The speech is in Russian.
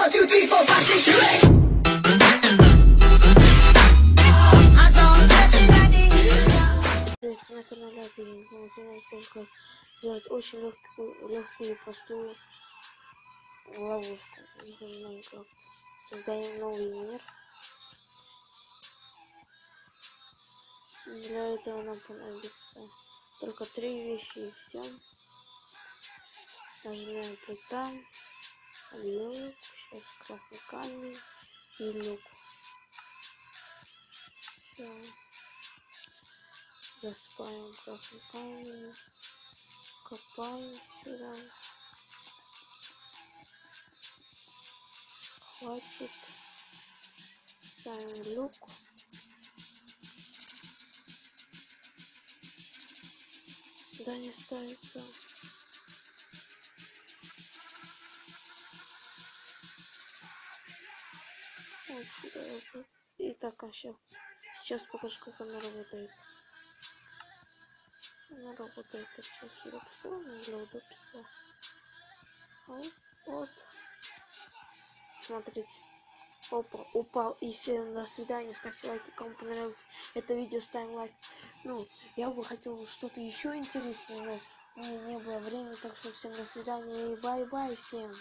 1, 2, 3, 4, 5, 6, 7, 8. На канале Апеллин. Сегодня я расскажу, как сделать очень легкую и простую ловушку. Захожу в Майнкрафт. Создаем новый мир. Для этого нам понадобится только 3 вещи и все. Нажимаем плита, лук, сейчас красный камень и лук. Все. Засыпаем красный камень, копаем сюда. Хватит. Ставим лук. Да, не ставится. Вот сюда. И так, сейчас покажу, как она работает. Она работает. Так, сейчас сюда поставим для удобства. Вот. Смотрите. Опа, упал. И всем до свидания. Ставьте лайки, кому понравилось это видео, ставим лайк. Ну, я бы хотел что-то еще интересное, но у меня не было времени, так что всем до свидания и бай-бай всем.